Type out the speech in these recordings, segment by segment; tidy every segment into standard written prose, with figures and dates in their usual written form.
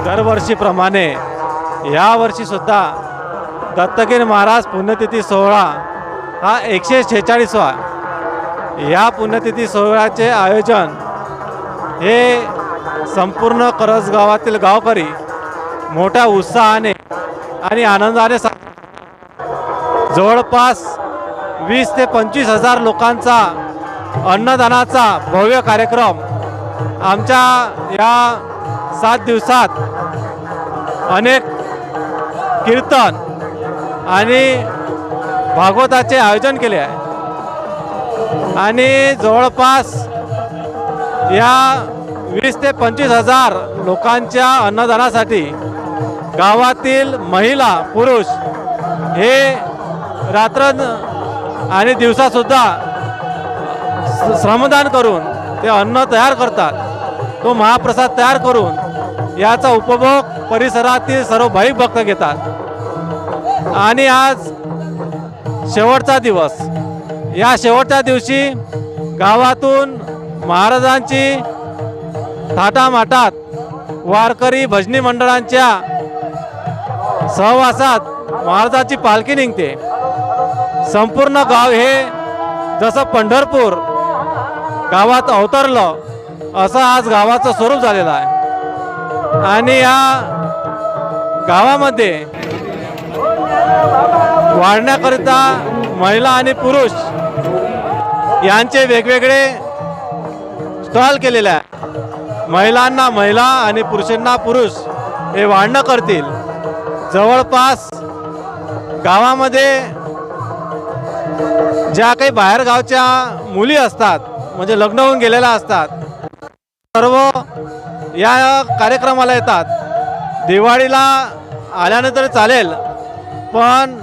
दरवर्षीप्रमाणे यावर्षीसुद्धा दत्तगिरी महाराज पुण्यतिथी सोहळा हा 146वा या पुण्यतिथी सोहळ्याचे आयोजन हे संपूर्ण करज गावातील गावकरी मोठ्या उत्साहाने आणि आनंदाने जवळपास 20 ते 25 हजार लोकांचा अन्नदानाचा भव्य कार्यक्रम आमच्या या 7 दिवसात अनेक कीर्तन आणि भागवताचे आयोजन केले आहे आणि जवळपास या 20 ते 25 हजार लोकांच्या अन्नदानासाठी गावातील महिला पुरुष हे रात्र आणि दिवसासुद्धा श्रमदान करून ते अन्न तयार करतात। तो महाप्रसाद तयार करून याचा उपभोग परिसरातील सर्व भाविक भक्त घेतात आणि आज शेवटचा दिवस। या शेवटच्या दिवशी गावातून महाराजांची थाटामाटात वारकरी भजनी मंडळांच्या सहवासात महाराजांची पालखी निघते। संपूर्ण गाव हे जसं पंढरपूर गावात अवतरलं असं आज गावाचं स्वरूप झालेलं आहे आणि या गावामध्ये वाढण्याकरिता महिला आणि पुरुष यांचे वेगवेगळे स्टॉल केलेले आहे। महिलांना महिला आणि पुरुषांना पुरुष हे वाढणं करतील। जवळपास गावामध्ये ज्या काही बाहेरगावच्या मुली असतात म्हणजे लग्न होऊन गेलेल्या असतात सर्व या कार्यक्रमाला येतात। दिवाळीला आल्यानंतर चालेल पण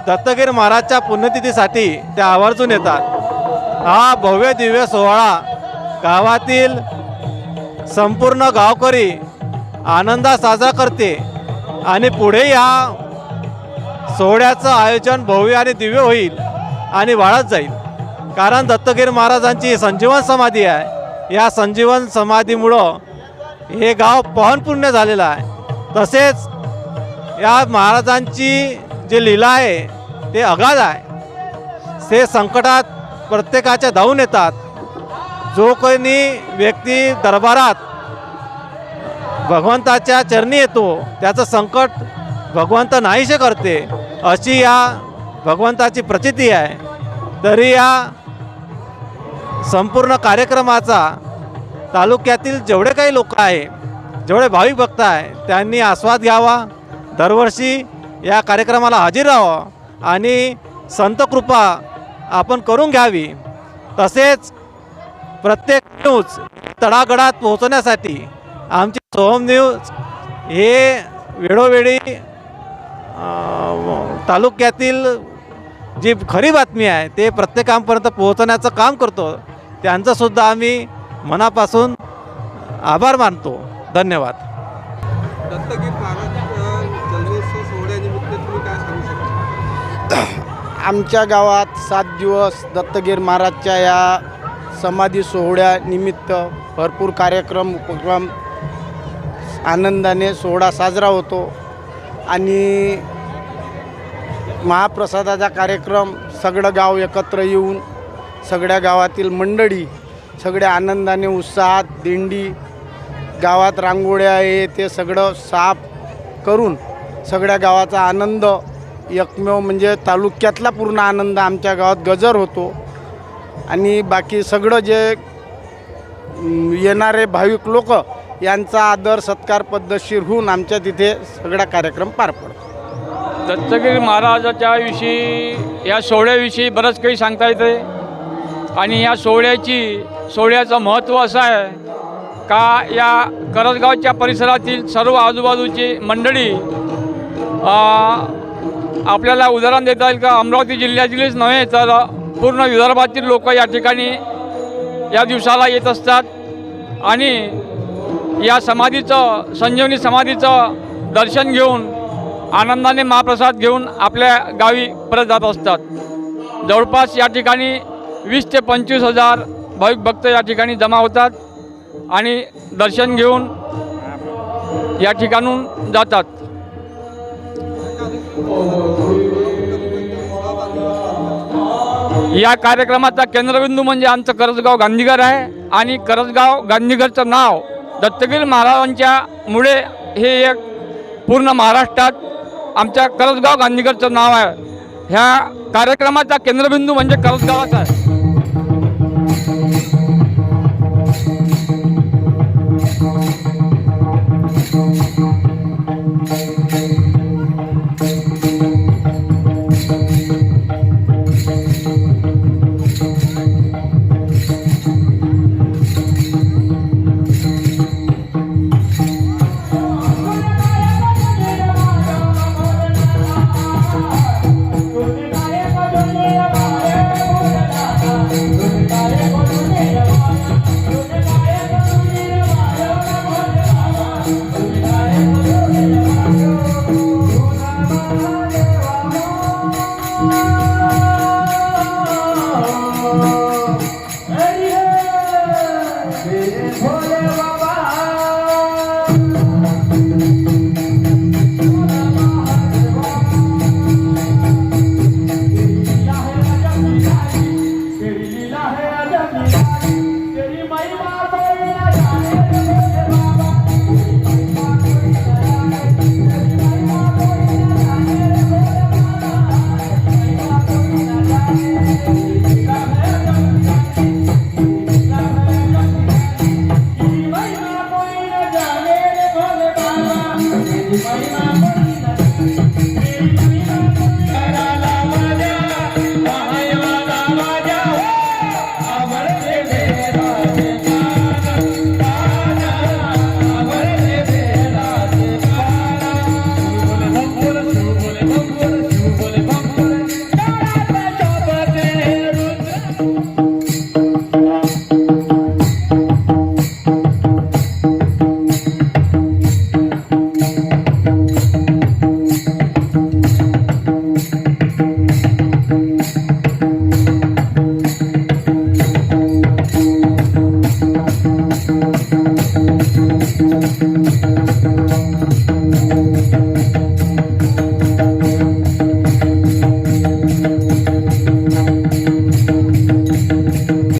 दत्तगिरी महाराजच्या पुण्यतिथीसाठी ते आवर्जून येतात। हा भव्य दिव्य सोहळा गावातील संपूर्ण गावकरी आनंदात साजरा करते आणि पुढे या सोहळ्याचं आयोजन भव्य आणि दिव्य होईल आणि वाढत जाईल। कारण दत्तगिरी महाराजांची संजीवन समाधी आहे। या संजीवन समाधीमुळं हे गाव पावनपुण्य झालेलं आहे। तसेच या महाराजांची जी लीला आहे ते अगाध आहे। ते संकटात प्रत्येकाच्या धावून येतात। जो कोणी व्यक्ती दरबारात भगवंताच्या चरणी येतो त्याचं संकट भगवंत नाहीसे करते अशी या भगवंताची प्रचिती आहे। तरी या संपूर्ण कार्यक्रमाचा तालुक्यातील जेवढे काही लोक आहे जेवढे भाविक भक्त आहे त्यांनी आस्वाद घ्यावा। दरवर्षी या कार्यक्रमाला हजर राहावं आणि संत कृपा आपण करून घ्यावी। तसेच प्रत्येक न्यूज तळागाळात पोहोचण्यासाठी आमची सोहम न्यूज हे वेळोवेळी तालुक्यातील जी खरी बातमी आहे ते प्रत्येकापर्यंत पोहोचण्याचं काम करतो। त्यांचंसुद्धा आम्ही मनापासून आभार मानतो। धन्यवाद। दत्तगिरी महाराज जन्मोत्सव सोहळ्यानिमित्त तुम्ही काय सांगू शकता? आमच्या गावात 7 दिवस दत्तगिरी महाराजच्या या समाधी सोहळ्यानिमित्त भरपूर उपक्रम आनंदाने सोहळा साजरा होतो आणि महाप्रसादाचा कार्यक्रम सगळं गाव एकत्र येऊन सगळ्या गावातील मंडळी सगळ्या आनंदाने उत्साहात दिंडी गावात रांगोळ्या आहे ते सगळं साफ करून सगळ्या गावाचा आनंद एकमेव म्हणजे तालुक्यातला पूर्ण आनंद आमच्या गावात गजर होतो आणि बाकी सगळं जे येणारे भाविक लोक यांचा आदर सत्कार पद्धतशीर होऊन आमच्या तिथे सगळा कार्यक्रम पार पडतो। दत्तगिरी महाराजाच्या विषयी या सोहळ्याविषयी बरंच काही सांगता येते आणि या सोहळ्याचं महत्त्व असं आहे का या करजगावच्या परिसरातील सर्व आजूबाजूची मंडळी आपल्याला उदाहरण देता येईल का अमरावती जिल्ह्यातीलच नव्हे तर पूर्ण विदर्भातील लोक या ठिकाणी या दिवसाला येत असतात आणि या समाधीचं संजीवनी समाधीचं दर्शन घेऊन आनंदाने महाप्रसाद घेऊन आपल्या गावी परत जात असतात। जवळपास या ठिकाणी 20 ते 25 हजार भाविक भक्त या ठिकाणी जमा होतात आणि दर्शन घेऊन या ठिकाणून जातात. या कार्यक्रमाचा केंद्रबिंदू म्हणजे आमचं करंजगाव गांधीघर आहे आणि करंजगाव गांधीघरचं नाव दत्तगिरी महाराजांच्या मुळे हे एक पूर्ण महाराष्ट्रात आमच्या करंजगाव गांधीघरचं नाव आहे. ह्या कार्यक्रमाचा केंद्रबिंदू म्हणजे करंजगावच आहे.